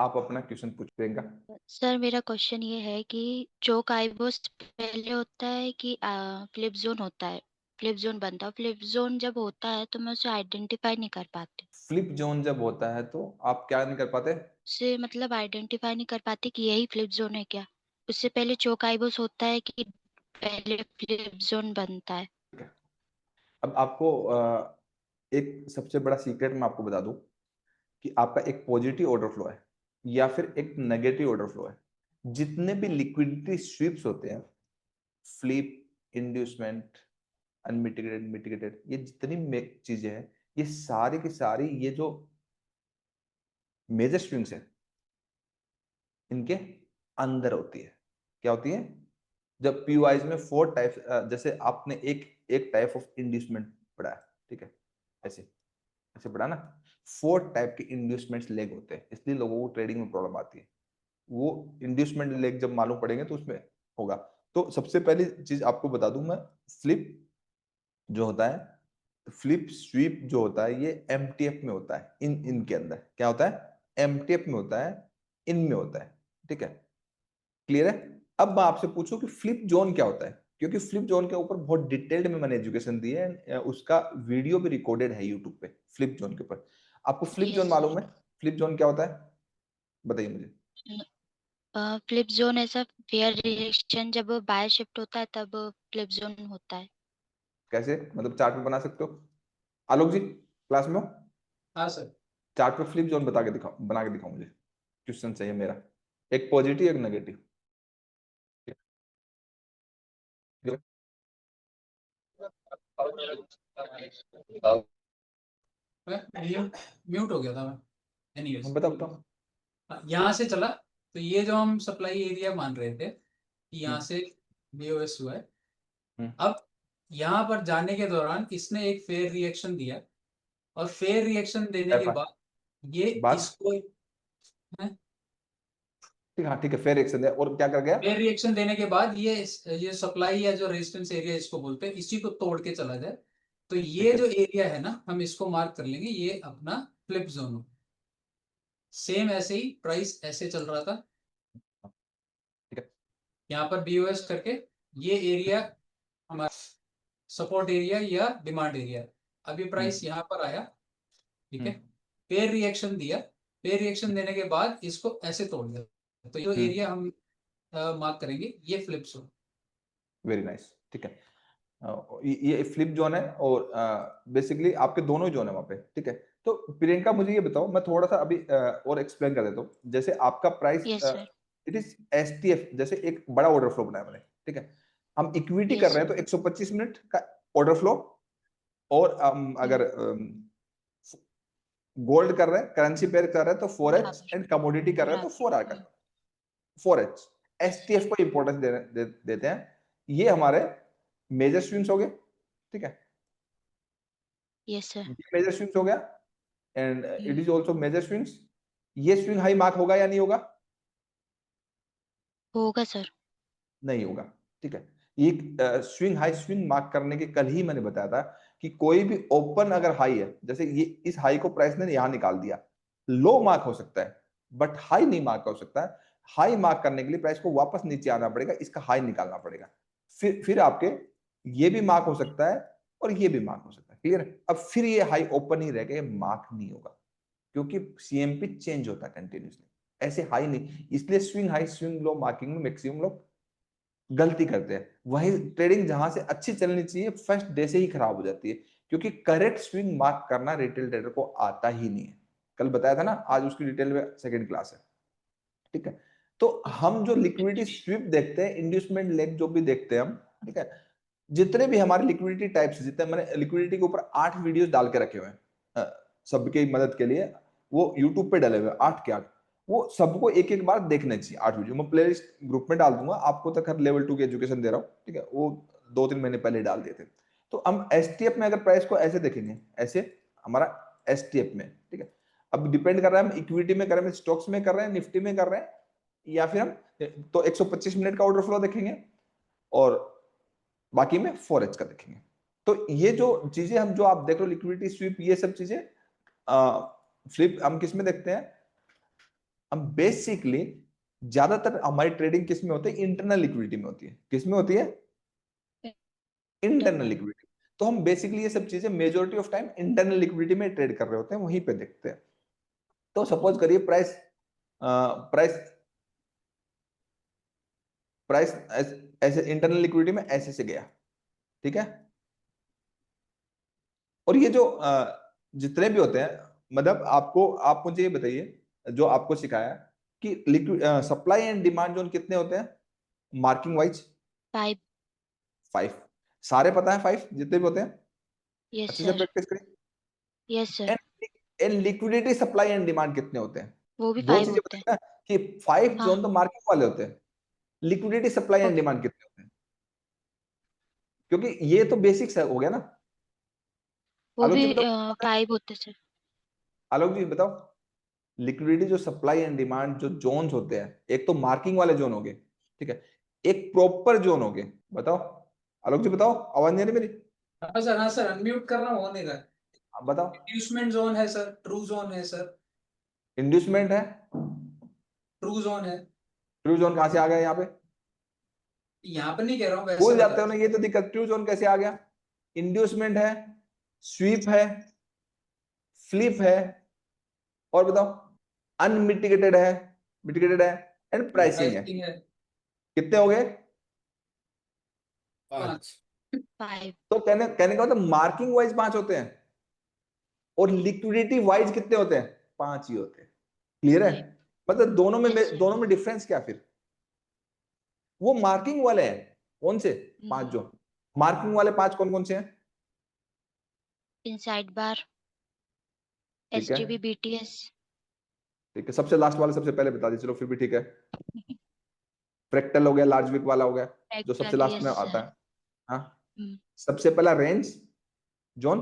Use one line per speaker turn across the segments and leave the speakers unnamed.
आप अपना क्वेश्चन पूछ प्रियंका।
सर मेरा क्वेश्चन ये है कि चोक आइबोस पहले होता है कि फ्लिप जोन होता है। फ्लिप जोन बनता है, फ्लिप जोन जब होता है तो मैं उसे आइडेंटिफाई नहीं कर पाती।
फ्लिप जोन जब होता है तो आप क्या नहीं कर पाते?
उसे मतलब आइडेंटिफाई नहीं कर पाती कि यही फ्लिप जोन है क्या। उससे पहले चोक आइबोस होता है कि पहले फ्लिप जोन बनता है।
अब आपको एक सबसे बड़ा सीक्रेट मैं आपको बता दूं कि आपका एक पॉजिटिव ऑर्डर फ्लो है या फिर एक नेगेटिव ऑर्डर फ्लो है। जितने भी लिक्विडिटी स्वीप्स होते हैं, फ्लिप, इंड्यूसमेंट, अनमिटिगेटेड, मिटिगेटेड, ये जितनी चीजें हैं, ये सारी की सारी ये जो मेजर स्विंग्स है इनके अंदर होती है। क्या होती है? जब पीवाईज में फोर टाइप, जैसे आपने एक एक टाइप ऑफ इंड्यूसमेंट पढ़ा है, ठीक है, ऐसे ऐसे पढ़ा ना। फोर टाइप के इंड्यूसमेंट लेग होते हैं, इसलिए लोगों को ट्रेडिंग में प्रॉब्लम आती है। वो इंड्यूसमेंट लेग जब मालूम पड़ेंगे तो उसमें होगा। तो सबसे पहली चीज आपको बता दूं मैं, फ्लिप जो होता है, फ्लिप स्वीप जो होता है, ये एमटीएफ में होता है। इन इनके अंदर क्या होता है? एमटीएफ में होता है, इनमें होता है। ठीक है, क्लियर है? अब मैं आपसे पूछूं कि फ्लिप जोन क्या होता है, क्योंकि फ्लिप जोन के ऊपर बहुत डिटेल्ड में मैंने एजुकेशन दी है, उसका वीडियो भी रिकॉर्डेड है यूट्यूब पे फ्लिप जोन के ऊपर। आपको फ्लिप जोन
यस
मालूम है? फ्लिप जोन क्या होता है, बताइए मुझे।
सर। फ्लिप जोन ऐसा फेयर रिएक्शन जब बाय शिफ्ट होता है तब फ्लिप जोन होता है।
कैसे, मतलब चार्ट पे बना सकते हो? आलोक जी क्लास में हो?
हाँ सर।
चार्ट पे फ्लिप जोन बता के दिखाओ, बना के दिखाओ मुझे। क्वेश्चन चाहिए मेरा, एक पॉजिटिव एक नेगेटिव।
म्यूट हो गया था मैं। एनीवेज,
बताओ बताओ।
यहाँ से चला तो ये जो हम सप्लाई एरिया मान रहे थे कि यहाँ
हम्म
से बीओएस हुआ है।
हम्म।
अब यहाँ पर जाने के दौरान इसने एक फेयर रिएक्शन दिया और फेयर रिएक्शन देने के
एफ
बाद ये
बात,
इसको
ठीक, हाँ ठीक है, फेयर एक्शन है, और क्या कर गया?
फेयर रिएक्शन देने के बाद ये सप्लाई या जो रेजिस्टेंस एरिया इसको बोलते हैं इसी को तोड़ के चला जाए। तो ये
ठीक है
जो एरिया है ना हम इसको मार्क कर लेंगे, ये अपना फ्लिप जोन। सेम ऐसे ही प्राइस ऐसे चल रहा था
ठीक है।
यहाँ पर बीओएस करके, ये एरिया हमारा सपोर्ट एरिया या डिमांड एरिया। अभी प्राइस
हम्म
यहाँ पर आया, ठीक है,
हम्म
पेयर रिएक्शन दिया। पेयर रिएक्शन देने के बाद इसको ऐसे तोड़ दिया, तो ये
हम्म।
एरिया हम मार्क करेंगे, ये फ्लिप जोन।
वेरी नाइस, ठीक है। ये फ्लिप जोन है, और बेसिकली आपके दोनों जोन है वहां पे, ठीक है। तो प्रियंका मुझे ये बताओ, मैं थोड़ा सा अभी और एक्सप्लेन कर देता हूँ। जैसे आपका price,
yes sir.
It is STF, जैसे एक बड़ा ऑर्डर फ्लो बनाया मैंने, ठीक है। हम इक्विटी कर
यस
रहे हैं
सर।
तो 125 मिनट का ऑर्डर फ्लो, और अगर गोल्ड कर रहे हैं, करेंसी पेयर कर रहे हैं तो
यहाँ
4H,
पर
एंड कमोडिटी कर रहे हैं
यहाँ
तो
पर
4R का 4H। एसटीएफ को इंपॉर्टेंस देते हैं। ये हमारे मेजर स्विंग्स हो गए, ठीक है।
Yes sir.
ये मेजर स्विंग्स हो गया, and it is also major swings. ये स्विंग हाई मार्क होगा या नहीं होगा?
होगा सर।
नहीं होगा, ठीक है। ये स्विंग हाई, स्विंग मार्क करने के कल ही मैंने बताया था कि कोई भी ओपन अगर हाई है, जैसे ये इस हाई को प्राइस ने यहां निकाल दिया, लो मार्क हो सकता है बट हाई नहीं मार्क हो सकता है। हाई मार्क करने के लिए प्राइस को वापस नीचे आना पड़ेगा, इसका हाई निकालना पड़ेगा। फिर आपके ये भी मार्क हो सकता है और ये भी मार्क हो सकता है, क्लियर है? अब फिर ये हाई ओपन ही रहेगा, ये मार्क नहीं होगा, क्योंकि सीएमपी चेंज होता है कंटिन्यूसली, ऐसे हाई नहीं। इसलिए swing high swing low marking में मैक्सिमम लोग गलती करते हैं। वही ट्रेडिंग जहां से अच्छी चलनी चाहिए फर्स्ट डे से ही खराब हो जाती है, क्योंकि करेक्ट स्विंग मार्क करना रिटेल ट्रेडर को आता ही नहीं है। कल बताया था ना, आज उसकी डिटेल में सेकंड क्लास है, ठीक है। तो हम जो लिक्विडिटी स्वीप देखते हैं, इंड्यूसमेंट लेग जो भी देखते हैं हम, ठीक है, जितने भी हमारे लिक्विडिटी टाइप्स, जितने मैंने लिक्विडिटी के ऊपर 8 वीडियोस डाल के रखे हुए हैं सबके मदद के लिए, वो यूट्यूब पे डाले हुए हैं 8 के 8। वो सबको एक एक बार देखना चाहिए 8 वीडियो। मैं प्लेलिस्ट ग्रुप में डाल दूंगा, आपको तक हर लेवल 2 की एजुकेशन दे रहा हूँ, ठीक है। वो 2-3 महीने पहले डाल दिए थे। तो हम एसटीएफ में अगर प्राइस को ऐसे देखेंगे, ऐसे हमारा एसटीएफ में, ठीक है। अब डिपेंड कर रहा है हम इक्विटी में कर रहे हैं, स्टॉक्स में कर रहे हैं, निफ्टी में कर रहे हैं, या फिर हम तो 125 मिनट का ऑर्डर फ्लो देखेंगे और बाकी में 4H का देखेंगे। तो ये जो चीजें हम जो आप देख रहे हो, लिक्विडिटी स्वीप, ये सब चीजें फ्लिप हम किस में देखते हैं? हम बेसिकली ज्यादातर हमारी ट्रेडिंग किस में होती है, इंटरनल लिक्विडिटी में होती है। किस में होती है, इंटरनल लिक्विडिटी। तो हम बेसिकली ये सब चीजें majority of time internal liquidity में ट्रेड कर रहे होते हैं, वहीं पे देखते हैं। तो सपोज करिए प्राइस प्राइस प्राइस ऐसे इंटरनल लिक्विडिटी में ऐसे से गया, ठीक है। और ये जो जितने भी होते हैं, मतलब आप मुझे ये बताइए, जो आपको सिखाया कि liquid supply and demand zone कितने होते हैं मार्किंग वाइज?
5।
5। सारे पता है 5 जितने भी होते हैं?
यस
अच्छे से
सर।
प्रैक्टिस करें।
Yes sir.
And liquidity supply and demand कितने होते हैं?
वो भी
दो
5
चीजें
होते हैं।
बताइए ना, कि 5
हाँ।
जोन तो मार्किंग वाले होते हैं, liquidity supply and
okay.
Demand कितने होते हैं? क्योंकि ये तो बेसिक्स हो गया ना।
वो
आलोक
भी
जी बताओ,
5 होते हैं सर।
आलोक जी बताओ, लिक्विडिटी जो सप्लाई एंड डिमांड जो जोन्स होते हैं, एक तो मार्किंग वाले जोन हो गए, ठीक है, एक प्रॉपर जोन हो गए। बताओ आलोक जी, बताओ, आवाज नहीं आ रही मेरी?
हाँ सर अनम्यूट कर रहा हूँ, हो नहीं रहा।
आप बताओ।
इंड्यूसमेंट जोन है सर, ट्रू जोन है सर।
इंड्यूसमेंट है,
ट्रू जोन है।
ट्रू जोन कहां से आ गया यहाँ पे?
यहाँ पे नहीं कह रहा हूँ, वैसे
भूल
बता
जाते हो
रहा
ना, ये तो दिक्कत, ट्रू जोन कैसे आ गया? इंड्यूसमेंट है, स्वीप है, फ्लिप है, और बताओ, अनमिटिगेटेड है, मिटिगेटेड है, एंड
हूँ।
प्राइसिंग है।
प्राइसिंग है।
कितने हो गए?
5।
5।
तो कहने का मतलब मार्किंग वाइज 5 होते हैं, और लिक्विडिटी वाइज कितने होते हैं? 5 ही होते हैं। क्लियर है?
5।
मतलब
यस सर।
दोनों में डिफरेंस क्या फिर? वो मार्किंग वाले हैं कौन से 5 जो मार्किंग वाले 5 कौन कौन से हैं?
इनसाइड बार,
ठीक है,
एसटीबी, बीटीएस।
ठीक है, सबसे लास्ट वाला सबसे पहले बता दीजिए, चलो फिर भी ठीक है। फ्रैक्टल हो गया, लार्ज विक वाला हो गया, जो सबसे
एक्चुअली
लास्ट
यस
में आता
सर।
है। हाँ, सबसे पहला रेंज जोन,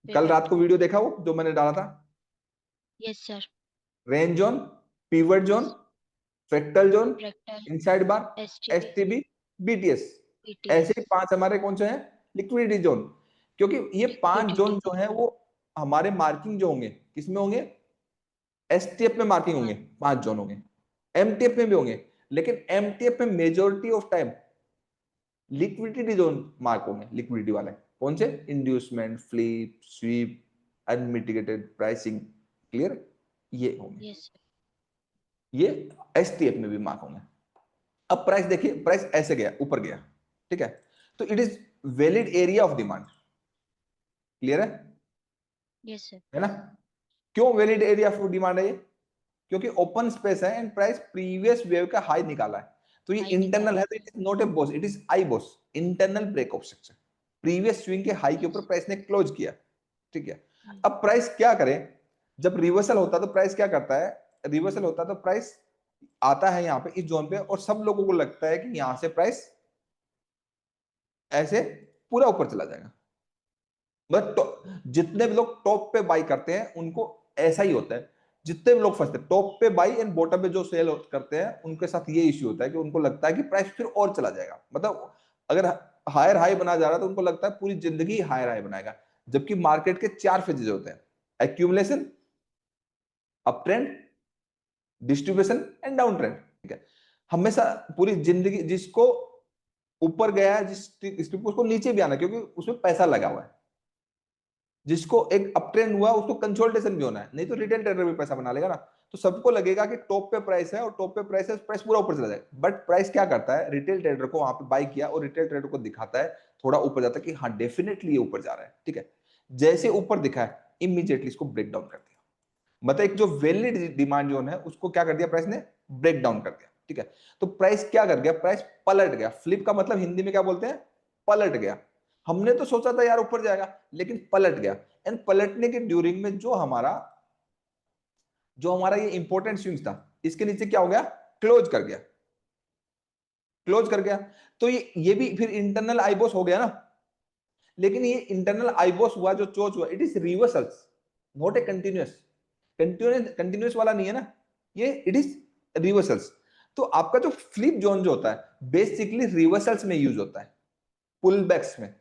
कल रात को वीडियो देखा वो जो मैंने डाला था?
Yes sir.
Range zone, pivot zone, fractal zone,
fractal,
inside bar,
STB,
STB, BTS. ऐसे
बीटीएस।
ही 5 हमारे कौन से हैं? Liquidity zone. क्योंकि ये 5 जोन
लिक्विडिटी।
जो है वो हमारे मार्किंग जो होंगे किसमें होंगे? एसटीएफ में मार्किंग होंगे, 5 जोन होंगे। एमटीएफ में भी होंगे, लेकिन एमटीएफ में majority of time liquidity zone mark होंगे। लिक्विडिटी वाले कौन से? Inducement, flip, sweep, unmitigated, pricing. Clear? ये होंगे,
यस सर।
ये एसटीएफ में भी मार्क होंगे। अब प्राइस देखिए, प्राइस ऐसे गया, ऊपर गया, ठीक है, तो it is valid area of demand. Clear
yes sir.
है ना? क्यों वैलिड एरिया ऑफ डिमांड है ये? क्योंकि ओपन स्पेस है एंड प्राइस प्रीवियस वेव का हाई निकाला है। तो ये
हाई
इंटरनल
निकाला
है, तो it is not a BOS, it is I BOS, internal break of structure. Previous swing के हाई के ऊपर
यस।
प्राइस ने क्लोज किया, ठीक है। अब प्राइस क्या करे? जब रिवर्सल होता है तो प्राइस क्या करता है? रिवर्सल होता है तो प्राइस आता है यहाँ पे इस जोन पे, और सब लोगों को लगता है कि यहां से प्राइस ऐसे पूरा ऊपर चला जाएगा। मतलब जितने भी लोग टॉप पे बाई करते हैं उनको ऐसा ही होता है। जितने भी लोग फंसते हैं टॉप पे बाई एंड बॉटम पे जो सेल करते हैं, उनके साथ ये इश्यू होता है कि उनको लगता है कि प्राइस फिर और चला जाएगा। मतलब अगर हायर हाई बना जा रहा है तो उनको लगता है पूरी जिंदगी हायर हाई बनाएगा। जबकि मार्केट के 4 फेजेस होते हैं: accumulation, up trend, distribution and down trend. ठीक है, हमेशा पूरी जिंदगी जिसको ऊपर गया है, उसको नीचे भी आना, क्योंकि उसमें पैसा लगा हुआ है। जिसको एक अप ट्रेंड हुआ उसको कंसोलिडेशन भी होना है, नहीं तो रिटेल ट्रेडर भी पैसा बना लेगा ना। तो सबको लगेगा कि टॉप पे प्राइस है और टॉप पे प्राइस है, प्राइस पूरा ऊपर चला जाएगा। बट प्राइस क्या करता है? रिटेल ट्रेडर को वहां पे बाई किया और रिटेल ट्रेडर को दिखाता है थोड़ा ऊपर जाता है कि हाँ डेफिनेटली ये ऊपर जा रहा है। ठीक है, जैसे ऊपर दिखा है इमीडिएटली इसको ब्रेक डाउन कर दिया। मतलब एक जो वैलिड डिमांड जोन है उसको क्या कर दिया प्राइस ने? ब्रेक डाउन कर दिया। ठीक है, तो प्राइस क्या कर गया? प्राइस पलट गया। फ्लिप का मतलब हिंदी में क्या बोलते हैं? पलट गया। हमने तो सोचा था यार ऊपर जाएगा, लेकिन पलट गया। एंड पलटने के ड्यूरिंग में जो हमारा ये इंपॉर्टेंट स्विंग था, इसके नीचे क्या हो गया? क्लोज कर गया। क्लोज कर गया, तो ये भी फिर इंटरनल आईबॉस हो गया ना। लेकिन ये इंटरनल आईबॉस हुआ, जो चोच हुआ, it is reversals, not a continuous. Continuous वाला नहीं है ना ये, इट इज रिवर्सल्स। तो आपका जो फ्लिप जोन जो होता है बेसिकली रिवर्सल्स में यूज होता है, पुल बैक्स में,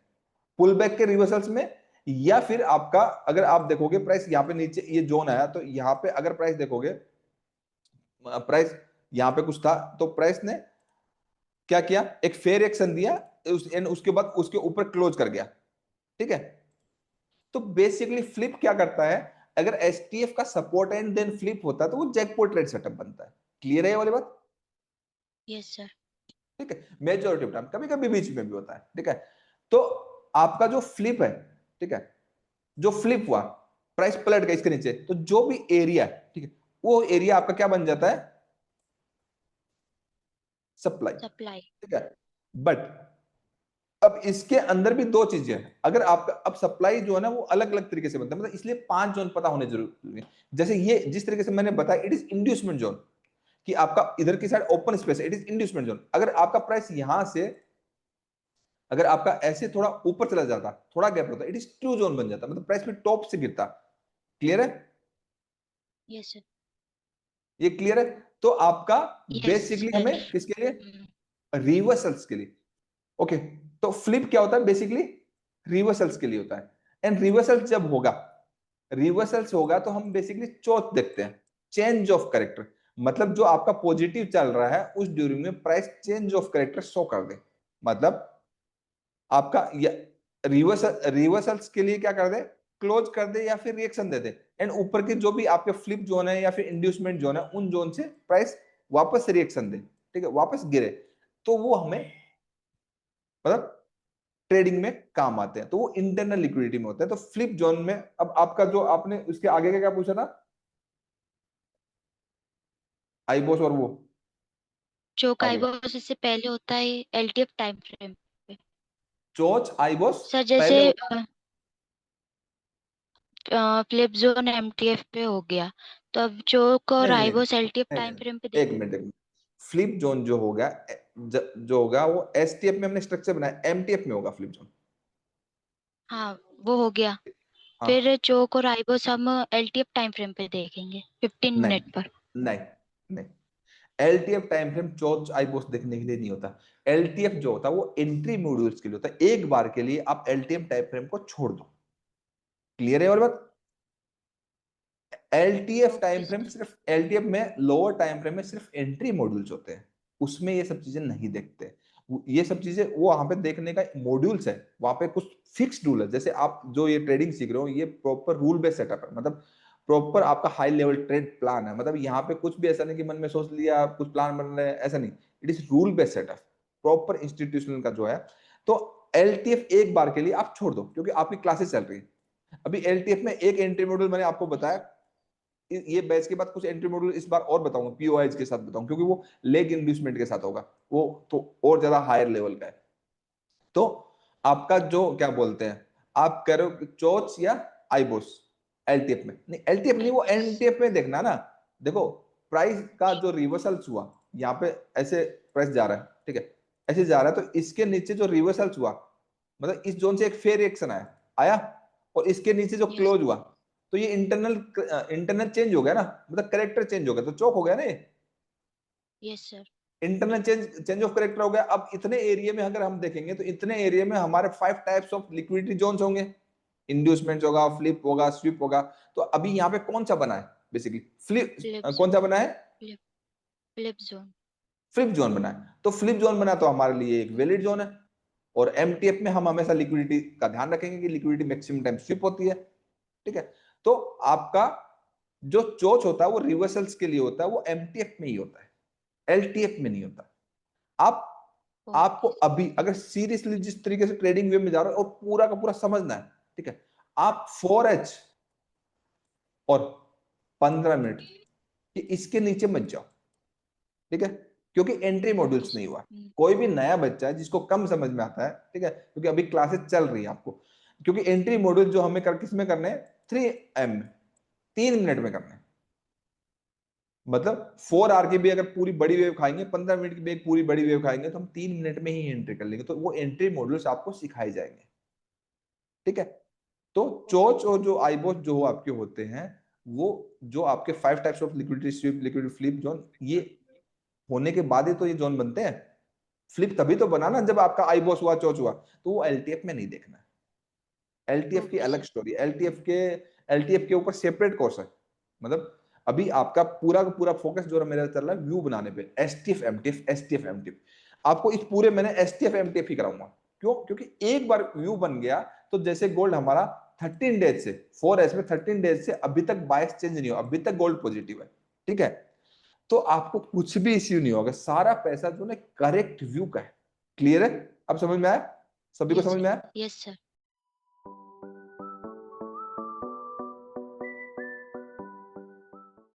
पुल बैक के रिवर्सल्स में। या फिर आपका, अगर आप देखोगे प्राइस यहाँ पे नीचे ये जोन आया, तो यहाँ पे अगर प्राइस देखोगे प्राइस यहाँ पे कुछ था, तो प्राइस ने क्या किया, एक फेयर एक्शन दिया, उसके बाद उसके ऊपर क्लोज कर गया, ठीक है। तो बेसिकली फ्लिप क्या करता है, अगर एसटीएफ का सपोर्ट एंड देन फ्लिप होता है तो वो जैकपॉट ट्रेड सेटअप बनता है। क्लियर है ये वाली बात?
Yes sir.
ठीक है, मेजोरिटी ऑफ टाइम, कभी कभी बीच में भी होता है, ठीक है। तो आपका जो फ्लिप है, ठीक है, जो फ्लिप हुआ, प्राइस पलट गया इसके नीचे, तो जो भी एरिया, ठीक है, वो एरिया आपका क्या बन जाता है, सप्लाई,
सप्लाई।
ठीक है। बट अब इसके अंदर भी दो चीजें हैं, अगर आपका अब सप्लाई जो है ना वो अलग अलग तरीके से बनता है, मतलब इसलिए 5 जोन पता होने जरूरी है। जैसे ये जिस तरीके से मैंने बताया, इट इज इंड्यूसमेंट जोन, कि आपका इधर की साइड ओपन स्पेस है, इट इज इंड्यूसमेंट जोन। अगर आपका प्राइस यहां से, अगर आपका ऐसे थोड़ा ऊपर चला जाता, थोड़ा गैप होता, इट इज ट्रू जोन बन जाता, मतलब प्राइस भी टॉप से गिरता। क्लियर है?
Yes sir.
ये क्लियर है? तो आपका
यस
बेसिकली
सर।
हमें किसके लिए, रिवर्सल्स के लिए, ओके। तो फ्लिप क्या होता है, बेसिकली रिवर्सल्स के लिए होता है। एंड रिवर्सल्स जब होगा, रिवर्सल्स होगा तो हम बेसिकली चौथ देखते हैं, चेंज ऑफ कैरेक्टर, मतलब जो आपका पॉजिटिव चल रहा है उस ड्यूरिंग में price change of character show कर दे, मतलब आपका रिवर्सल्स के लिए क्या कर दे, क्लोज कर दे या फिर रिएक्शन दे दे, एंड ऊपर के जो भी आपके फ्लिप जोन है या फिर इंड्यूसमेंट जोन है उन जोन से प्राइस वापस रिएक्शन दे, ठीक है, वापस गिरे, तो वो हमें मतलब ट्रेडिंग में काम आते हैं, तो वो इंटरनल लिक्विडिटी में होता है। तो फ्लिप जोन में अब आपका जो आपने उसके आगे का क्या पूछा था, आईबोस और वो
चोक
आगे का,
आईबॉस इससे पहले होता है एलटीएफ टाइम फ्रेम पे।
चोच आईबोस
सर
पहले
जैसे
होता
फ्लिप जोन एमटीएफ पे हो गया, तो अब चोक
है,
और
नहीं नहीं नहीं
आईबॉस एलटीएफ
नहीं,
टाइम
नहीं,
फ्रेम पे
एक
देखेंगे।
मिनट एक मिनट, फ्लिप जोन जो होगा, जो होगा वो एसटीएफ में हमने स्ट्रक्चर बनाया, एमटीएफ में होगा फ्लिप जोन।
हाँ वो हो गया।
हाँ,
फिर चोक और आईबॉस हम एलटीएफ टाइम फ्रेम पे देखेंगे 15 मिनट
नहीं
पर।
नहीं नहीं, एलटीएफ टाइम फ्रेम चोच आईबोस देखने के लिए नहीं होता। एलटीएफ जो होता है वो एंट्री मॉड्यूल्स के लिए होता है, एक बार के लिए आप एलटीएफ टाइम फ्रेम को छोड़ दो। क्लियर है और बात? LTF
okay
time frame
sir.
सिर्फ, एलटीएफ में लोअर टाइम फ्रेम में सिर्फ एंट्री मॉड्यूल्स होते हैं, उसमें ये सब चीजें नहीं देखते। ये सब चीजें वो वहां पे देखने का मॉड्यूल्स है, वहां पे कुछ फिक्स्ड रूल है। जैसे आप जो ये ट्रेडिंग सीख रहे हो ये प्रॉपर रूल बेस्ड सेटअप है, मतलब प्रॉपर आपका हाई लेवल ट्रेड प्लान है, मतलब यहाँ पे कुछ भी ऐसा नहीं कि मन में सोच लिया कुछ प्लान बन रहे हैं, ऐसा नहीं। It is rule based setup, proper institutional का जो है। तो एलटीएफ एक बार के लिए आप छोड़ दो, क्योंकि आपकी क्लासेस चल रही है अभी। एलटीएफ में एक एंट्री मॉड्यूल मैंने आपको बताया, ये बैच के बाद कुछ एंट्री मॉड्यूल इस बार और बताऊंगा, पीओआईज के साथ बताऊंगा, क्योंकि वो लेग इंड्यूसमेंट के साथ होगा, वो तो और ज्यादा हायर लेवल का है। तो आपका जो क्या बोलते हैं, आप कह रहे हो चोच या आईबोस, एलटीएफ में नहीं, एलटीएफ नहीं, वो
आईबॉस।
एनटीएफ में देखना ना। देखो प्राइस का जो रिवर्सल्स हुआ, यहाँ पे ऐसे प्राइस जा रहा है, ठीक है, ऐसे जा रहा है, तो इसके नीचे जो रिवर्सल्स हुआ, मतलब इस जोन से एक फेयर रिएक्शन आया आया, और इसके नीचे जो
यस।
क्लोज हुआ, तो ये इंटरनल चेंज हो गया ना, मतलब करेक्टर चेंज हो गया, तो चौक हो गया ना ये,
yes sir.
Internal change of character हो गया। अब इतने एरिया में अगर हम देखेंगे तो इतने एरिया में हमारे 5 टाइप्स ऑफ लिक्विडिटी जोन्स होंगे, इंड्यूसमेंट होगा, फ्लिप होगा, स्विप होगा। तो अभी यहाँ पे कौन सा बना है, बेसिकली फ्लिप,
फ्लिप
कौन सा
जोन।
बना है,
flip flip zone.
Flip zone बना है। तो फ्लिप जोन बना तो हमारे लिए एक वैलिड जोन है, और एमटीएफ में हम हमेशा लिक्विडिटी का ध्यान रखेंगे कि लिक्विडिटी मैक्सिमम टाइम स्विप होती है, ठीक है। तो आपका जो चोच होता है वो रिवर्सल्स के लिए होता है, वो एमटीएफ में ही होता है, एलटीएफ में नहीं होता। आप आपको
ओके।
अभी अगर सीरियसली जिस तरीके से ट्रेडिंग वे में जा रहे हो और पूरा का पूरा समझना है, ठीक है, आप 4H और 15 मिनट कि इसके नीचे मत जाओ, ठीक है, क्योंकि एंट्री
ओके
मॉड्यूल्स नहीं
सर।
हुआ। कोई भी नया बच्चा है जिसको कम समझ में आता है, ठीक है, क्योंकि अभी क्लासेस चल रही है आपको, क्योंकि एंट्री मॉड्यूल जो हमें किस में करने हैं, 3M में, 3 मिनट में करने हैं। मतलब 4 आवर की भी अगर पूरी बड़ी वेव खाएंगे, 15 मिनट की भी एक पूरी बड़ी वेव खाएंगे, तो हम 3 मिनट में ही एंट्री कर लेंगे, तो वो एंट्री मॉड्यूल्स आपको सिखाए जाएंगे, ठीक है। तो चोच और जो आईबोस जो आपके होते हैं, वो जो आपके 5 types of liquidity sweep, liquidity flip zone, ये होने के बाद ही तो ये जोन बनते हैं। फ्लिप तभी तो बना ना जब आपका आईबोस हुआ, चोच हुआ, तो वो एलटीएफ में नहीं देखना है। एलटीएफ की
ओके
अलग
सर।
स्टोरी, एलटीएफ के ऊपर सेपरेट कोर्स है, मतलब अभी आपका पूरा का पूरा फोकस जो मेरा चल रहा है व्यू बनाने पे, एसटीएफ एमटीएफ, एसटीएफ एमटीएफ। आपको इस पूरे मैंने एसटीएफ एमटीएफ ही कराऊंगा। क्यों? क्योंकि एक बार व्यू बन गया तो जैसे गोल्ड हमारा 13 डेज से 4S में 13 डेज से अभी तक बायस चेंज नहीं हुआ, अभी तक गोल्ड पॉजिटिव है, ठीक है। तो आपको कुछ भी इश्यू नहीं होगा, सारा पैसा जो है करेक्ट व्यू का है। क्लियर है? अब समझ में आया? सभी को
यस
समझ
सर,
में आया?
Yes sir,